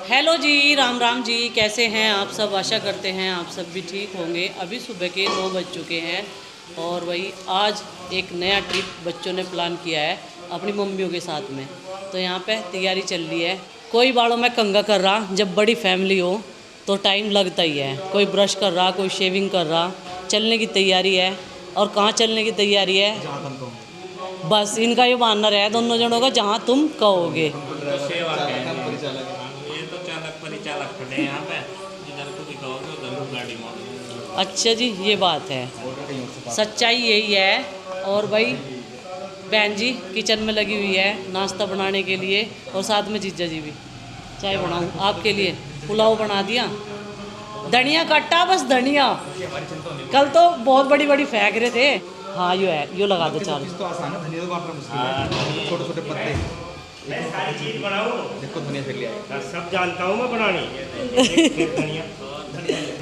Hello जी, राम राम जी, कैसे हैं आप सब। आशा करते हैं आप सब भी ठीक होंगे। अभी सुबह के 9 बज चुके हैं और वही आज एक नया ट्रिप बच्चों ने प्लान किया है अपनी मम्मियों के साथ में। तो यहाँ पे तैयारी चल रही है। कोई बालों में कंघा कर रहा, जब बड़ी फैमिली हो तो टाइम लगता ही है। कोई ब्रश कर रहा, कोई शेविंग कर रहा। चलने की तैयारी है। और कहाँ चलने की तैयारी है? बस इनका ये मानना है दोनों जनों का, जहाँ तुम कहोगे। अच्छा जी, ये बात है, सच्चाई यही है। और भाई बहन जी किचन में लगी हुई है नाश्ता बनाने के लिए, और साथ में जीजा जी भी। चाय बनाऊं आपके लिए, पुलाव बना दिया, धनिया कट्टा, बस धनिया। कल तो बहुत बड़ी बड़ी फेंक रहे थे। हाँ यो है, यो लगा दो चार। छोटे छोटे पत्ते देखो, धनिया फिर लिया। सब जानता हूँ मैं बनानी। धनिया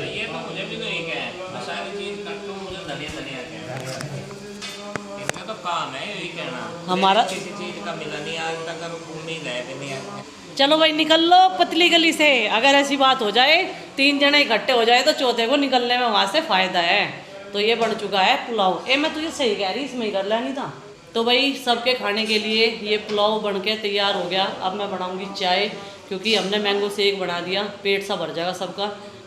ये तो मुझे भी नहीं है, सारी चीज कट्टू मुझे धनिया इसमें तो काम है यही कहना। हमारा किसी चीज का मिला नहीं आज तक, उम्मीद है भी नहीं है। चलो भाई निकल लो पतली गली से। अगर ऐसी बात हो जाए, 3 जने इकट्ठे हो जाए तो चौथे को निकलने में वहाँ से फ़ायदा है। तो ये बन चुका है पुलाव। मैं तुझे सही कह रही, इसमें ही कर लेनी था। तो भाई सबके खाने के लिए ये पुलाव बन के तैयार हो गया। अब मैं बनाऊंगी चाय, क्योंकि हमने मैंगो शेक बना दिया। पेट सा भर जाएगा सबका,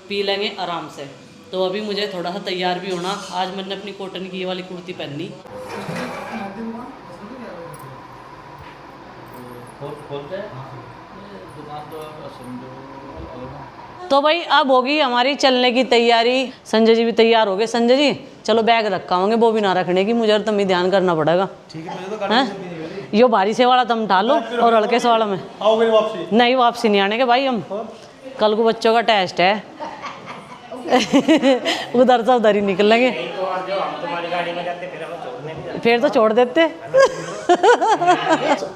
पी लेंगे आराम से। तो अभी मुझे थोड़ा सा तैयार भी होना। आज मैंने अपनी कॉटन की ये वाली कुर्ती पहनी। तो भाई अब होगी हमारी चलने की तैयारी। संजय जी भी तैयार हो गए। संजय जी चलो बैग रखा होंगे, वो भी ना रखने की, मुझे तुम ही ध्यान करना पड़ेगा। ठीक है, यो भारी से वाला तुम उठा लो और हल्के से वाला में आओगे वापसी? नहीं, वापसी नहीं आने के भाई। हम कल को बच्चों का टेस्ट है। उधर से उधर ही निकलेंगे। फिर तो छोड़ देते।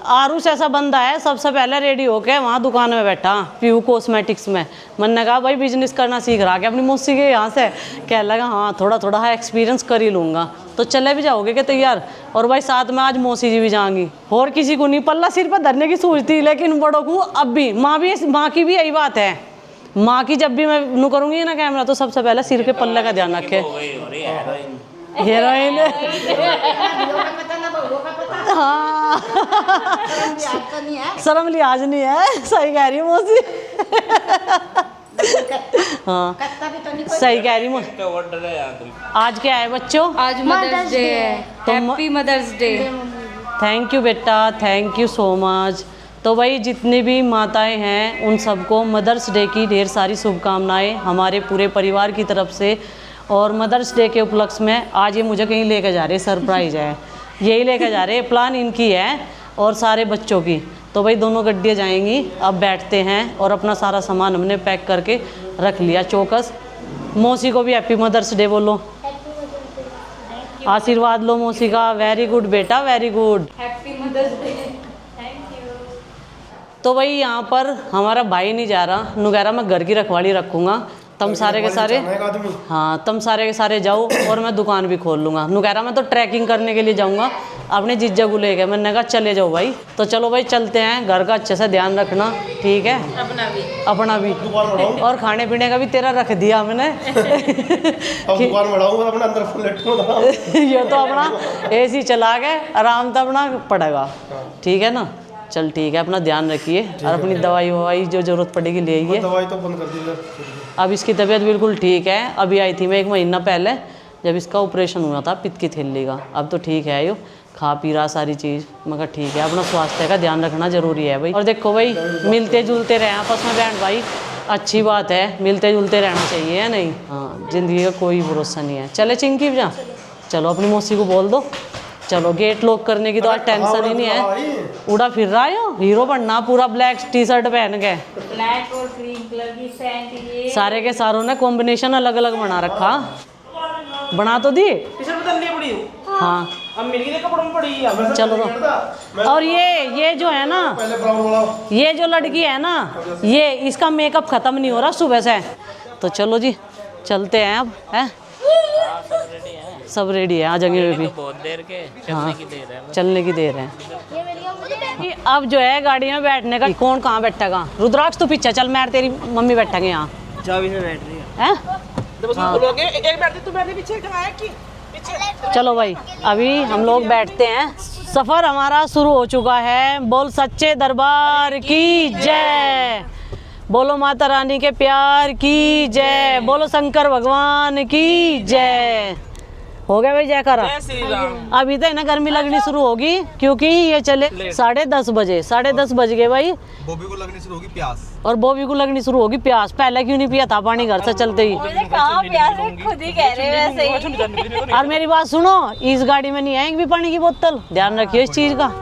आरुष ऐसा बंदा है, सबसे पहले रेडी होके वहाँ दुकान में बैठा पीयू कॉस्मेटिक्स में। मैंने कहा भाई बिजनेस करना सीख रहा क्या अपनी मौसी के यहाँ से? कह लगा हाँ थोड़ा थोड़ा है एक्सपीरियंस कर ही लूँगा। तो चले भी जाओगे क्या तैयार? और भाई साथ में आज मौसी जी भी जाएंगी। और किसी को नहीं, पल्ला सिर पर धरने की सोचती, लेकिन बड़ों को अब भी, माँ की भी यही बात है। माँ की जब भी मैं नू करूँगी ना कैमरा, तो सबसे पहले सिर के पल्ले का ध्यान रखे। हीरोइन हाँ, शर्म लिहाज नहीं है। सही कह रही है मौसी। हाँ सही कह रही मौसी। आज क्या है बच्चों? आज मदर्स डे है। Happy mother's day. Thank you बेटा, थैंक यू सो मच। तो भाई जितनी भी माताएं हैं उन सबको मदर्स डे की ढेर सारी शुभकामनाएं हमारे पूरे परिवार की तरफ से। और मदर्स डे के उपलक्ष्य में आज ये मुझे कहीं लेकर जा रहे, सरप्राइज़ है, यही लेकर जा रहे। प्लान इनकी है और सारे बच्चों की। तो भाई दोनों गड्डियाँ जाएंगी। अब बैठते हैं और अपना सारा सामान हमने पैक करके रख लिया चौकस। मौसी को भी हैप्पी मदर्स डे बोलो, आशीर्वाद लो मौसी का। वेरी गुड बेटा, very good. Happy mother's day. Thank you. तो भाई यहाँ पर हमारा भाई नहीं जा रहा, नु कह रहा मैं घर की रखवाली रखूँगा। तुम सारे के सारे, हाँ तुम सारे के सारे जाओ और मैं दुकान भी खोल लूँगा। नु कह रहा मैं तो ट्रैकिंग करने के लिए जाऊँगा अपने जीजा को लेकर। मैंने कहा चले जाओ भाई। तो चलो भाई चलते हैं। घर का अच्छे से ध्यान रखना, ठीक है? अपना भी और खाने पीने का भी तेरा रख दिया मैंने। ये तो अपना AC चला के आराम से अपना पड़ेगा, ठीक है ना? चल ठीक है, अपना ध्यान रखिए और अपनी दवाई ववाई जो ज़रूरत पड़ेगी ले आइए। दवाई तो बंद कर दी। अब इसकी तबीयत बिल्कुल ठीक है। अभी आई थी मैं 1 महीना पहले, जब इसका ऑपरेशन हुआ था पित्त की थैली का। अब तो ठीक है, यो खा पी रहा सारी चीज़। मगर ठीक है, अपना स्वास्थ्य का ध्यान रखना ज़रूरी है भाई। और देखो भाई मिलते जुलते रहें आपस में बहन भाई, अच्छी बात है। मिलते जुलते रहना चाहिए, है नहीं? हाँ, ज़िंदगी का कोई भरोसा नहीं है। चले चिंकी जा, चलो अपनी मौसी को बोल दो। चलो गेट लॉक करने की तो आज टेंशन ही नहीं है। उड़ा फिर रहा है हीरो बनना, पूरा ब्लैक टी-शर्ट पहन के, ब्लैक और क्रीम कलर की पैंट। ये सारे के सारों ने कॉम्बिनेशन अलग अलग बना रखा। बना तो दिए। हाँ अब मिल कपड़ों में पड़ी है। चलो तो। और ये जो है ना, ये जो लड़की है ना, ये इसका मेकअप खत्म नहीं हो रहा सुबह से। तो चलो जी चलते हैं अब, है? सब रेडी है। आ जाएंगे वे भी। बहुत देर के हाँ की देर है। चलने की देर है। कि अब जो है गाड़ी में बैठने का कौन कहाँ बैठेगा। रुद्राक्ष तू पीछे चल, मैं और तेरी मम्मी बैठेंगे यहाँ। चाबी से बैठ रही है। हैं? बोलोगे एक बैठते तू बैठे पीछे, कहाँ है कि पीछे। चलो भाई अभी हम लोग बैठते हैं। सफर हमारा शुरू हो चुका है। बोल सच्चे दरबार की जय, बोलो माता रानी के प्यार की जय, बोलो शंकर भगवान की जय। हो गया भाई जयकारा। जय श्री राम। अभी तो है ना गर्मी लगनी शुरू होगी क्योंकि ये चले 10:30 बजे। 10:30 बज गए भाई। बॉबी को लगनी शुरू होगी प्यास। और बॉबी को लगनी शुरू होगी प्यास। पहले क्यों नहीं पिया था पानी घर से चलते ही। कहाँ प्यास है, खुद ही कह रहे हैं वैसे ही। और मेरी बात सुनो, इस गाड़ी में नहीं आएगी भी पानी की बोतल, ध्यान रखियो इस चीज का।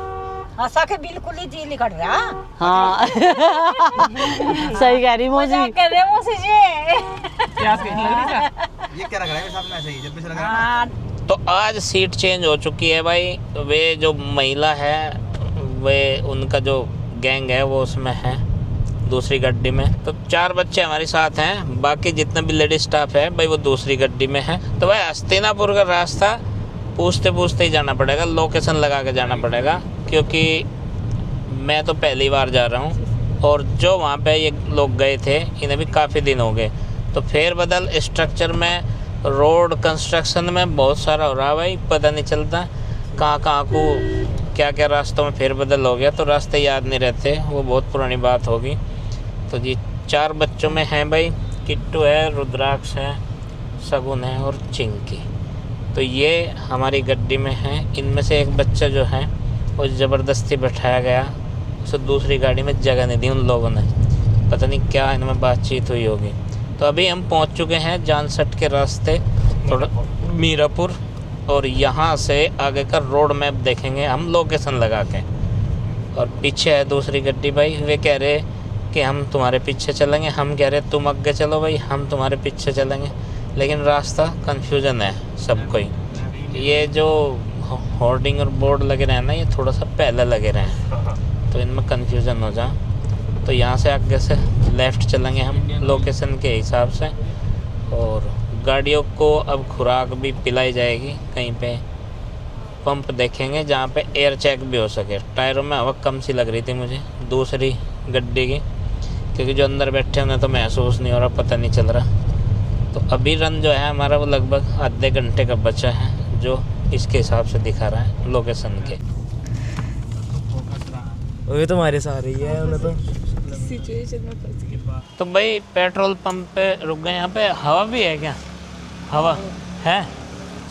हंसा के बिल्कुल ही जी निकल रहा। हाँ सही कह रही मौसी। कर रहे हो मुझे प्यास कहीं लग रही है। ये क्या लग रहा है साथ में ऐसे ही जब भी से लग रहा है। तो आज सीट चेंज हो चुकी है भाई। वे जो महिला है वे उनका जो गैंग है वो उसमें है दूसरी गड्डी में। तो 4 बच्चे हमारे साथ हैं, बाकी जितना भी लेडी स्टाफ है भाई वो दूसरी गड्डी में है। तो भाई हस्तिनापुर का रास्ता पूछते पूछते ही जाना पड़ेगा, लोकेशन लगा के जाना पड़ेगा, क्योंकि मैं तो पहली बार जा रहा हूँ और जो वहाँ पे ये लोग गए थे इन्हें भी काफ़ी दिन हो गए। तो फेरबदल स्ट्रक्चर में, रोड कंस्ट्रक्शन में बहुत सारा हो रहा है भाई, पता नहीं चलता कहाँ कहाँ को क्या क्या रास्तों में फेरबदल हो गया, तो रास्ते याद नहीं रहते, वो बहुत पुरानी बात होगी। तो जी 4 बच्चों में हैं भाई, किट्टू है, रुद्राक्ष है, शगुन है और चिंकी। तो ये हमारी गड्डी में हैं। इनमें से एक बच्चा जो है वो ज़बरदस्ती बैठाया गया, उसे दूसरी गाड़ी में जगह नहीं दी उन लोगों ने, पता नहीं क्या इनमें बातचीत हुई होगी। तो अभी हम पहुंच चुके हैं जानसठ के रास्ते थोड़ा मीरापुर, और यहाँ से आगे का रोड मैप देखेंगे हम लोकेशन लगा के। और पीछे है दूसरी गड्डी भाई, वे कह रहे कि हम तुम्हारे पीछे चलेंगे, हम कह रहे तुम आगे चलो भाई, हम तुम्हारे पीछे चलेंगे, लेकिन रास्ता कन्फ्यूजन है सबको ही। ये जो होर्डिंग और बोर्ड लगे रहे हैं ना, ये थोड़ा सा पहले लगे रहे हैं, तो इनमें कन्फ्यूजन हो जा। तो यहाँ से आगे से लेफ़्ट चलेंगे हम लोकेशन के हिसाब से, और गाड़ियों को अब खुराक भी पिलाई जाएगी। कहीं पे पंप देखेंगे जहाँ पे एयर चेक भी हो सके। टायरों में हवा कम सी लग रही थी मुझे दूसरी गड्डी की, क्योंकि जो अंदर बैठे उन्हें तो महसूस नहीं हो रहा, पता नहीं चल रहा। तो अभी रन जो है हमारा वो लगभग आधे घंटे का बचा है, जो इसके हिसाब से दिखा रहा है लोकेशन के। वो तुम्हारे सारे ही है उन्हें तो। तो भाई पेट्रोल पंप पे रुक गए। यहाँ पे हवा भी है क्या? हवा है?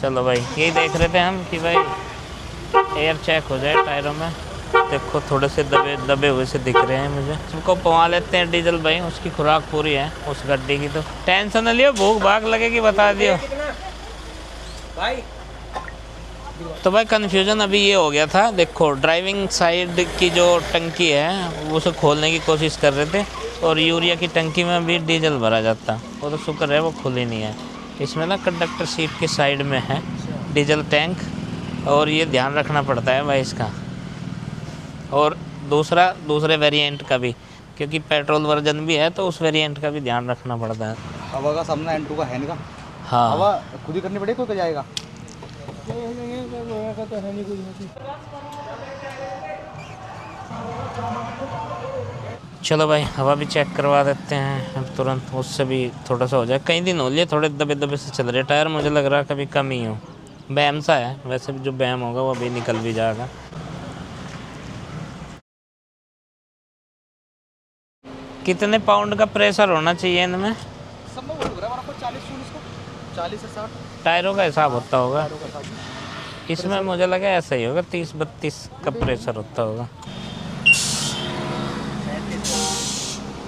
चलो भाई यही देख रहे थे हम कि भाई एयर चेक हो जाए टायरों में। देखो थोड़े से दबे हुए से दिख रहे हैं मुझे। उसको पवा लेते हैं डीजल भाई, उसकी खुराक पूरी है उस गड्डी की। तो टेंशन न लियो, भूख भाग लगेगी बता दियो भाई। तो भाई कन्फ्यूजन अभी ये हो गया था, देखो ड्राइविंग साइड की जो टंकी है उसे खोलने की कोशिश कर रहे थे, और यूरिया की टंकी में भी डीजल भरा जाता, वो तो शुक्र है वो खुली नहीं है। इसमें ना कंडक्टर सीट की साइड में है डीजल टैंक, और ये ध्यान रखना पड़ता है भाई इसका। और दूसरे वेरिएंट का भी, क्योंकि पेट्रोल वर्जन भी है तो उस वेरिएंट का भी ध्यान रखना पड़ता है। हवा का सामना N2 का है नहीं का। हाँ हवा खुद ही करनी पड़ेगी, कोई जाएगा। चलो भाई हवा भी चेक करवा देते हैं तुरंत, उससे भी थोड़ा सा हो जाए। कई दिन हो लिए थोड़े दबे से चल रहे टायर, मुझे लग रहा है कभी कम ही हो। बैम सा है, वैसे भी जो बैम होगा वो अभी निकल भी जाएगा। कितने पाउंड का प्रेशर होना चाहिए इनमें? सब में वो लग रहा है आपको 40 से 60 टायरों का हिसाब होता होगा इसमें, मुझे लगा ऐसा ही होगा, 30-32 का प्रेशर होता होगा।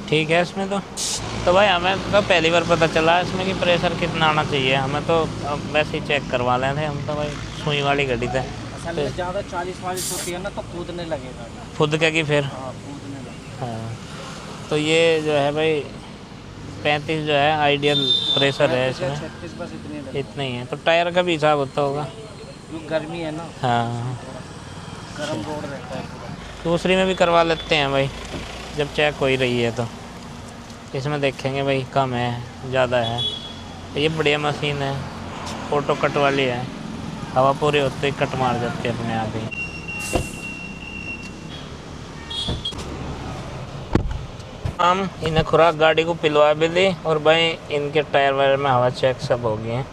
ठीक है इसमें तो भाई हमें तो पहली बार पता चला इसमें कि प्रेशर कितना आना चाहिए। हमें तो वैसे ही चेक करवा लें थे, हम तो भाई सुई वाली गाड़ी थे। असल में ज़्यादा 40-40 होती है ना तो कूदने लगेगा। खुद क्या कि फिर हाँ कूदने लगेगा। हाँ, तो ये जो है भाई 35 जो है आइडियल प्रेशर है इसमें, 36 बस इतने इतना ही है। तो टायर का भी हिसाब होता होगा। गर्मी है ना, हाँ गर्म रोड रहता है पूरा। दूसरी में भी करवा लेते हैं भाई, जब चेक हो ही रही है तो। इसमें देखेंगे भाई कम है ज़्यादा है। ये बढ़िया मशीन है, ऑटो कट वाली है, हवा पूरी होते ही कट मार जाती है अपने आप ही। हम इन्हें खुराक गाड़ी को पिलवा भी दी और भाई इनके टायर वायर में हवा चेक सब हो गए हैं।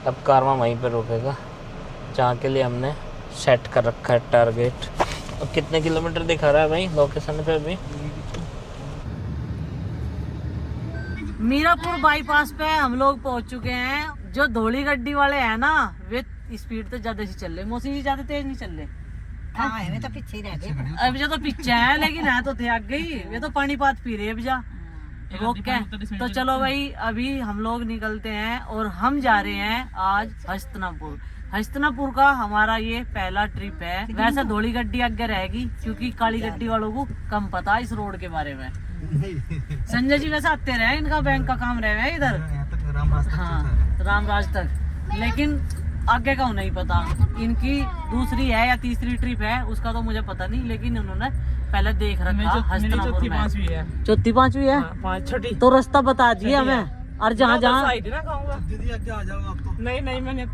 अब कारवां वहीं पर रुकेगा जहाँ के लिए हमने सेट कर रखा है टारगेट। अब कितने किलोमीटर दिखा रहा है भाई लोकेशन पे अभी? मीरापुर बाईपास पे हम लोग पहुंच चुके हैं। जो धोली गड्डी वाले हैं ना, वे स्पीड तो ज्यादा से चल रहे, मौसी जी ज्यादा तेज नहीं चल रहे। हाँ ये तो पीछे ही रह गए। अब जो तो पीछे है, लेकिन है तो थे आगे ही। ये तो पानी पात पी रहे हैं भैया, रोक के। तो चलो भाई अभी हम लोग निकलते हैं और हम जा रहे हैं आज हस्तिनापुर। हस्तिनापुर का हमारा ये पहला ट्रिप है। वैसे धोली गड्डी आगे रहेगी क्योंकि काली गड्डी वालों को कम पता इस रोड के बारे में। संजय जी वैसे आते रहे, इनका बैंक का काम रहे हैं इधर, हाँ रामराज तक, लेकिन आगे का नहीं पता। इनकी दूसरी है या तीसरी ट्रिप है उसका तो मुझे पता नहीं, लेकिन उन्होंने पहले देख रखा हस्तिनापुर में। चौथी पांचवी है, छठी तो रास्ता बता दिए हमें। और जहाँ जहाँ दीदी आगे आ जाओ आप तो। नहीं मैंने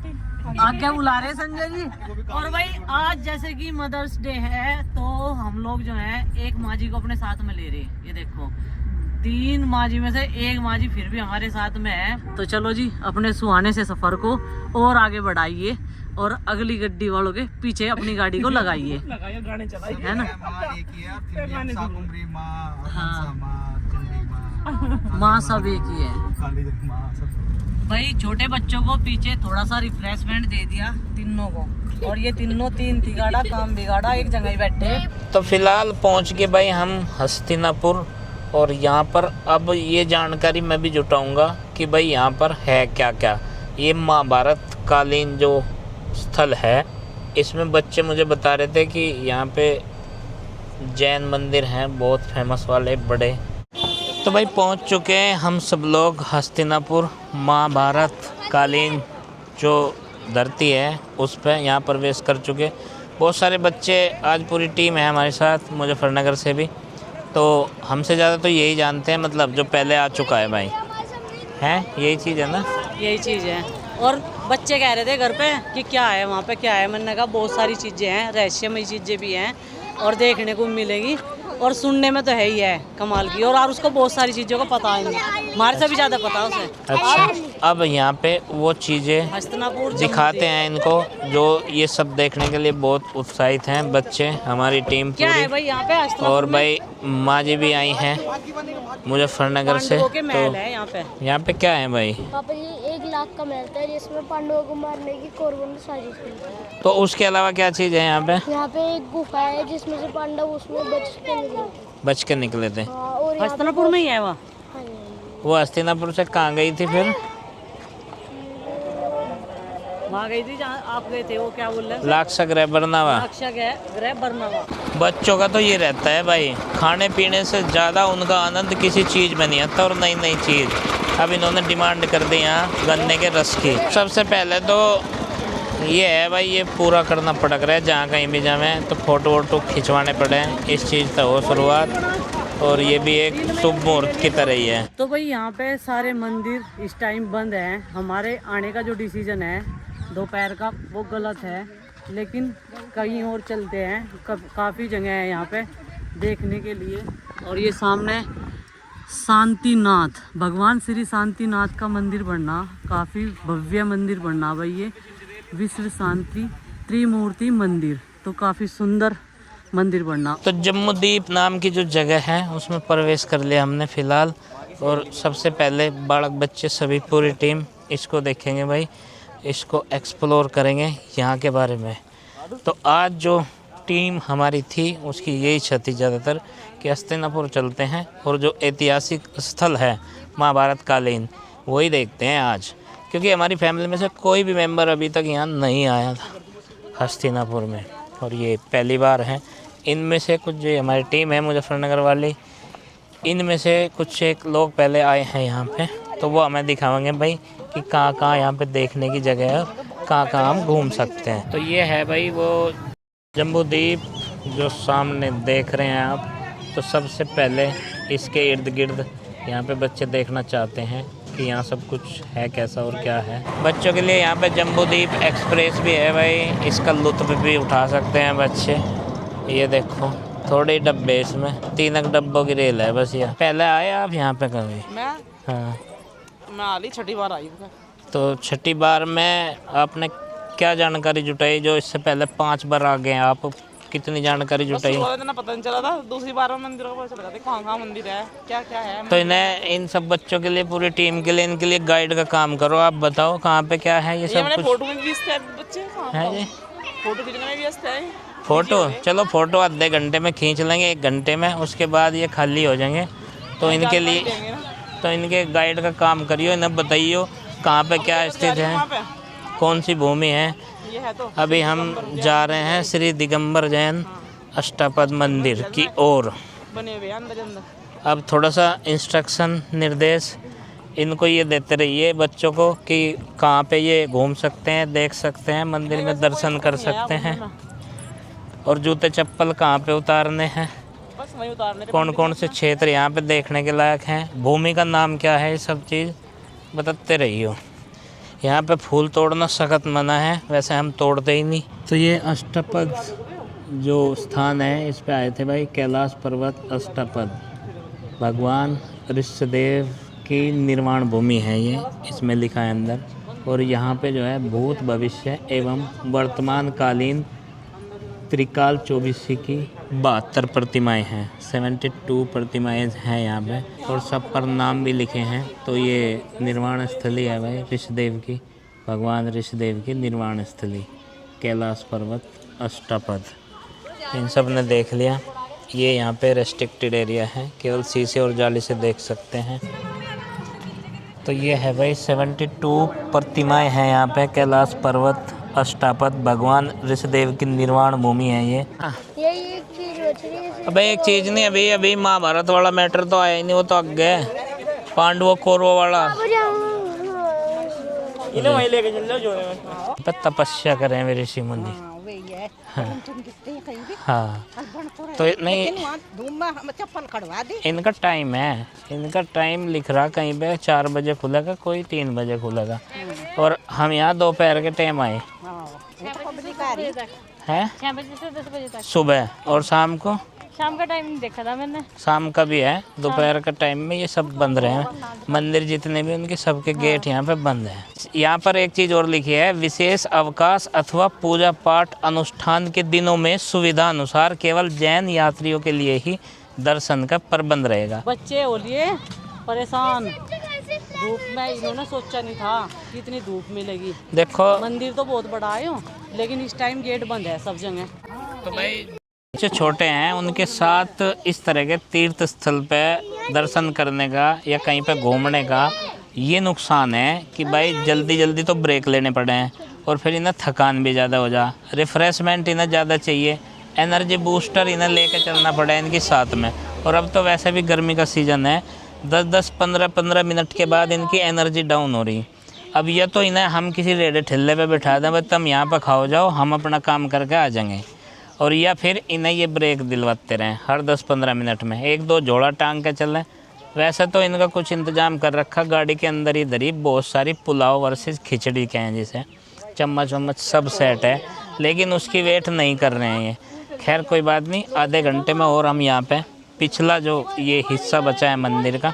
आगे बुला रहे संजय जी। और भाई आज जैसे कि मदर्स डे है तो हम लोग जो है एक माँ जी को अपने साथ में ले रहे हैं। ये देखो 3 माँ जी में से एक माँ जी फिर भी हमारे साथ में है। तो चलो जी अपने सुहाने से सफर को और आगे बढ़ाइए और अगली गड्डी वालों के पीछे अपनी गाड़ी को लगाइए, गाने चलाइए, है ना। माँ सब एक ही है भाई। छोटे बच्चों को पीछे थोड़ा सा रिफ्रेशमेंट दे दिया तीनों को, और ये तीनों तीन तिगाड़ा काम बिगाड़ा एक जगह ही बैठे। तो फिलहाल पहुंच गए भाई हम हस्तिनापुर, और यहाँ पर अब ये जानकारी मैं भी जुटाऊंगा कि भाई यहाँ पर है क्या क्या। ये महाभारत कालीन जो स्थल है, इसमें बच्चे मुझे बता रहे थे कि यहाँ पे जैन मंदिर हैं बहुत फेमस वाले बड़े। तो भाई पहुँच चुके हैं हम सब लोग हस्तिनापुर। महाभारत कालीन जो धरती है उस पर यहाँ प्रवेश कर चुके। बहुत सारे बच्चे, आज पूरी टीम है हमारे साथ मुजफ्फरनगर से भी, तो हमसे ज़्यादा तो यही जानते हैं, मतलब जो पहले आ चुका है भाई, है यही चीज़ है ना, यही चीज़ है। और बच्चे कह रहे थे घर पे कि क्या है वहाँ पे, क्या है। मैंने कहा बहुत सारी चीज़ें हैं, रहस्यमय चीज़ें भी हैं और देखने को मिलेगी और सुनने में तो है ही है कमाल की। और उसको बहुत सारी चीज़ों का पता है, हमारे से भी ज़्यादा पता है उसे। अच्छा, अब यहाँ पे वो चीज़ें हस्तिनापुर दिखाते हैं इनको जो ये सब देखने के लिए बहुत उत्साहित हैं बच्चे, हमारी टीम क्या है पूरी। भाई यहाँ पे हस्तिनापुर और में? भाई माँ जी भी आई हैं मुजफ्फरनगर से। पांडवों के महल तो है यहाँ पे क्या है भाई? पापा जी 1 लाख का महल था जिसमें पांडवों को मारने की कौरवों ने साजिश की थी। तो उसके अलावा क्या चीज़ है यहाँ पे? यहाँ पे एक गुफा है जिसमें से पांडव उसमें बच के निकले थे। और हस्तिनापुर में ही है वहाँ। वो हस्तिनापुर से कहाँ गई थी फिर? वहाँ गई थी जहाँ आप गए थे, वो क्या बोल रहे हैं? लाक्षागृह ग्रह बरनावा। ग्रह बरनावा। बच्चों का तो ये रहता है भाई, खाने पीने से ज़्यादा उनका आनंद किसी चीज़ में नहीं आता, और नई नई चीज़। अब इन्होंने डिमांड कर दी यहाँ गन्ने के रस की। सबसे पहले तो ये है भाई, ये पूरा करना पड़ रहा है, जहाँ कहीं भी जाए तो फ़ोटो वोटो खिंचवाने पड़े, इस चीज़ से हो शुरुआत। और ये भी एक शुभ मुहूर्त की तरह ही है। तो भाई यहाँ पे सारे मंदिर इस टाइम बंद हैं। हमारे आने का जो डिसीजन है दोपहर का वो गलत है, लेकिन कहीं और चलते हैं। काफ़ी जगह है यहाँ पे देखने के लिए। और ये सामने शांतिनाथ, भगवान श्री शांतिनाथ का मंदिर बनना, काफ़ी भव्य मंदिर बनना भाई। ये विश्व शांति त्रिमूर्ति मंदिर, तो काफ़ी सुंदर मंदिर बनना। तो जम्मूदीप नाम की जो जगह है उसमें प्रवेश कर लिया हमने फ़िलहाल। और सबसे पहले बालक बच्चे सभी पूरी टीम इसको देखेंगे भाई, इसको एक्सप्लोर करेंगे यहाँ के बारे में। तो आज जो टीम हमारी थी उसकी यही इच्छा थी ज़्यादातर कि हस्तिनापुर चलते हैं और जो ऐतिहासिक स्थल है महाभारत कालीन वही देखते हैं आज, क्योंकि हमारी फैमिली में से कोई भी मेंबर अभी तक यहाँ नहीं आया था हस्तिनापुर में, और ये पहली बार है। इनमें से कुछ जो हमारी टीम है मुजफ्फरनगर वाली, इनमें से कुछ एक लोग पहले आए हैं यहाँ पे, तो वो हमें दिखाएंगे भाई कि कहाँ कहाँ यहाँ पे देखने की जगह है, कहाँ कहाँ हम घूम सकते हैं। तो ये है भाई वो जम्बूद्वीप जो सामने देख रहे हैं आप। तो सबसे पहले इसके इर्द गिर्द यहाँ पे बच्चे देखना चाहते हैं कि यहाँ सब कुछ है कैसा और क्या है। बच्चों के लिए यहाँ पे जम्बूद्वीप एक्सप्रेस भी है भाई, इसका लुत्फ़ भी उठा सकते हैं बच्चे। ये देखो थोड़े डब्बे इसमें 3 डब्बों की रेल है बस। ये पहले आए आप यहाँ पे कभी? मैं हाँ। मैं हाल ही छठी बार आई हूँ। तो छठी बार में आपने क्या जानकारी जुटाई जो इससे पहले 5 बार आ गए हैं आप? कितनी जानकारी जुटाई? शुरुआत में पता नहीं चला था, दूसरी बार में मंदिरों का पता चला था कहाँ कहाँ मंदिर है, क्या क्या है। तो इन्हें, इन सब बच्चों के लिए, पूरी टीम के लिए, इनके लिए गाइड का काम करो। आप बताओ कहाँ पे क्या है ये सब कुछ फोटो में भी व्यस्त है बच्चे, है जी? फोटो खींचने में व्यस्त है। फोटो, चलो फोटो आधे घंटे में खींच लेंगे, 1 घंटे में, उसके बाद ये खाली हो जाएंगे। तो इनके लिए, तो इनके गाइड का काम करियो, इन्हें बताइयो कहाँ पे क्या स्थित है, कौन सी भूमि है। ये है तो अभी हम जा रहे हैं श्री दिगंबर जैन अष्टपद मंदिर की ओर। बने हुए अंदर अंदर। अब थोड़ा सा इंस्ट्रक्शन, निर्देश इनको ये देते रहिए बच्चों को कि कहाँ पे ये घूम सकते हैं, देख सकते हैं, मंदिर में दर्शन कर सकते हैं, और जूते चप्पल कहाँ पे उतारने हैं, बस वही उतारने। कौन कौन से क्षेत्र यहाँ पे देखने के लायक हैं, भूमि का नाम क्या है, ये सब चीज़ बताते रहिए। यहाँ पे फूल तोड़ना सख्त मना है, वैसे हम तोड़ते ही नहीं। तो ये अष्टपद जो स्थान है, इस पे आए थे भाई, कैलाश पर्वत अष्टपद, भगवान ऋषिदेव की निर्माण भूमि है ये, इसमें लिखा है अंदर। और यहाँ पे जो है भूत, भविष्य एवं वर्तमान कालीन त्रिकाल 24 की 72 प्रतिमाएँ हैं, 72 प्रतिमाएँ हैं यहाँ पे, और सब पर नाम भी लिखे हैं। तो ये निर्वाण स्थली है भाई ऋषिदेव की, भगवान ऋषिदेव की निर्वाण स्थली, कैलाश पर्वत अष्टपद। इन सब ने देख लिया। ये यहाँ पे रेस्ट्रिक्टेड एरिया है, केवल शीशे और जाली से देख सकते हैं। तो ये है भाई 72 प्रतिमाएँ हैं यहाँ पे, कैलाश पर्वत अष्टपद, भगवान ऋषिदेव की निर्वाण भूमि है ये। यही एक चीज बच रही है। अबे एक चीज़ नहीं, अभी महाभारत वाला मैटर तो आया ही नहीं, वो तो आगे है, पांडवों कौरवों वाला। इन्हें वहीं लेके चल जाओ जोड़े में। तपस्या करें वे ऋषि मुनि। हाँ तो नहीं, धूम में हम चप्पल खड़वा दी। इनका टाइम है, इनका टाइम लिख रहा कहीं पे 4 बजे खुलेगा, कोई 3 बजे खुलेगा, और हम यहाँ दोपहर के टाइम आए हैं, 6 बजे से 10 बजे तक सुबह, और शाम को, शाम का टाइम नहीं देखा था मैंने। शाम का भी है, दोपहर का टाइम में ये सब बंद रहे हैं मंदिर, जितने भी उनके सबके गेट यहाँ पे बंद हैं। यहाँ पर एक चीज़ और लिखी है, विशेष अवकाश अथवा पूजा पाठ अनुष्ठान के दिनों में सुविधा अनुसार केवल जैन यात्रियों के लिए ही दर्शन का प्रबंध रहेगा। बच्चे हो लिए परेशान धूप में, इन्होंने सोचा नहीं था कि इतनी धूप मिलेगी। देखो मंदिर तो बहुत बड़ा है, लेकिन इस टाइम गेट बंद है सब जगह। तो भाई जो छोटे हैं उनके साथ इस तरह के तीर्थ स्थल पे दर्शन करने का या कहीं पे घूमने का ये नुकसान है कि भाई जल्दी जल्दी तो ब्रेक लेने पड़े हैं, और फिर इन्हें थकान भी ज़्यादा हो जा, रिफ़्रेशमेंट इन्हें ज़्यादा चाहिए, एनर्जी बूस्टर इन्हें लेके चलना पड़ा इनके साथ में। और अब तो वैसे भी गर्मी का सीज़न है, 10-10, 15-15 मिनट के बाद इनकी एनर्जी डाउन हो रही। अब ये तो इन्हें हम किसी रेडे ठेले पे बैठा दें, बस तुम यहाँ पर खाओ जाओ, हम अपना काम करके आ जाएंगे, और या फिर इन्हें ये ब्रेक दिलवाते रहें हर 10-15 मिनट में, 1-2 झोला टांग के चलें। वैसे तो इनका कुछ इंतजाम कर रखा गाड़ी के अंदर, इधर ही बहुत सारी पुलाव वर्सेस खिचड़ी के हैं, जिसे चम्मच वम्मच सब सेट है, लेकिन उसकी वेट नहीं कर रहे हैं ये। खैर कोई बात नहीं, आधे घंटे में और हम यहाँ पे पिछला जो ये हिस्सा बचा है मंदिर का,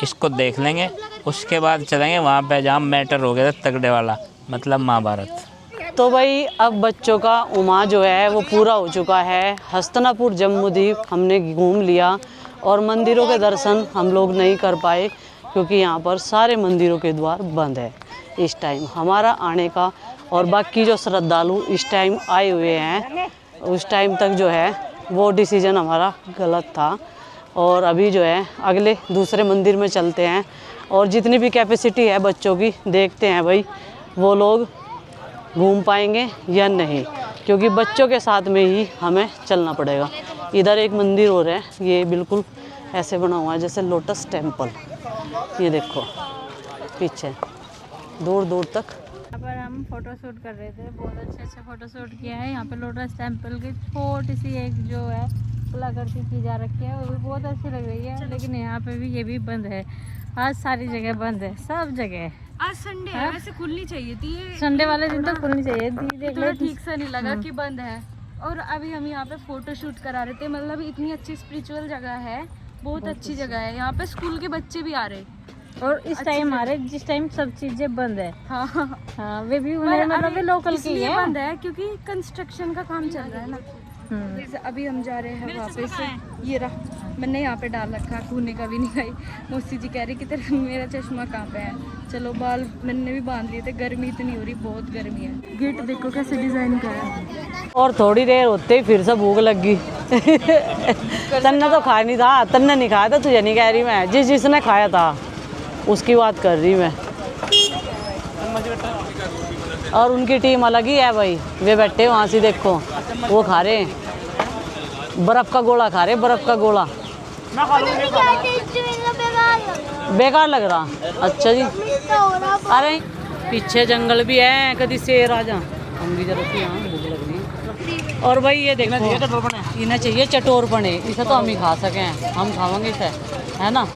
इसको देख लेंगे, उसके बाद चलेंगे वहाँ पे जहाँ मैटर हो गया था तगड़े वाला, मतलब महाभारत। तो भाई अब बच्चों का उमा जो है वो पूरा हो चुका है। हस्तिनापुर जम्बूद्वीप हमने घूम लिया, और मंदिरों के दर्शन हम लोग नहीं कर पाए क्योंकि यहाँ पर सारे मंदिरों के द्वार बंद है इस टाइम हमारा आने का। और बाकी जो श्रद्धालु इस टाइम आए हुए हैं, उस टाइम तक जो है वो डिसीजन हमारा गलत था, और अभी जो है अगले दूसरे मंदिर में चलते हैं, और जितनी भी कैपेसिटी है बच्चों की देखते हैं भाई वो लोग घूम पाएंगे या नहीं, क्योंकि बच्चों के साथ में ही हमें चलना पड़ेगा। इधर एक मंदिर हो रहा है, ये बिल्कुल ऐसे बना हुआ है जैसे लोटस टेम्पल, ये देखो पीछे दूर दूर तक। यहाँ पर हम फोटो शूट कर रहे थे, बहुत अच्छे फोटो शूट किया है। यहाँ पे लोटस टेम्पल की छोटी सी एक जो है कलाकृति की जा रखी है, वो भी बहुत अच्छी लग रही है, लेकिन यहाँ पे भी ये भी बंद है। आज सारी जगह बंद है, सब जगह। आज संडे है, वैसे खुलनी चाहिए थी। संडे वाले दिन तो खुलनी चाहिए थी, देख लो ठीक से नहीं लगा कि बंद है। और अभी हम यहाँ पे फ़ोटो शूट करा रहे थे। मतलब इतनी अच्छी स्पिरिचुअल जगह है, बहुत अच्छी जगह है। यहाँ पे स्कूल के बच्चे भी आ रहे हैं और इस टाइम आ रहे जिस टाइम सब चीजें बंद है। हाँ हाँ वे भी उन्हें मतलब वे लोकल की है। बंद है क्योंकि कंस्ट्रक्शन का काम चल रहा है ना। अभी हम जा रहे हैं वापस। ये रहा, मैंने यहाँ पे डाल रखा, खूने का भी नहीं खाई। मौसी जी कह रही कि तेरा मेरा चश्मा कहाँ पे है। चलो बाल मैंने भी बांध लिए थे, गर्मी इतनी हो रही, बहुत गर्मी है। गेट देखो कैसे डिजाइन करा है। और थोड़ी देर होते ही फिर से भूख लग गई। तन्ने तो खाया नहीं था, तन्ने नहीं खाया था, तुझे नहीं कह रही मैं, जिसने खाया था उसकी बात कर रही मैं। और उनकी टीम अलग ही है भाई, वे बैठे वहाँ से देखो, वो खा रहे हैं बर्फ़ का गोला, खा रहे बर्फ़ का गोला। बेकार लग रहा। अच्छा जी, अरे पीछे जंगल भी है, कभी शेर आ जा, हम भी जरा सी यहाँ भूख लग रही है। और भाई ये देखो, इन्हें चाहिए चटोर पने, इसे तो हम ही खा सकें, हम खावांगे इसे, है ना।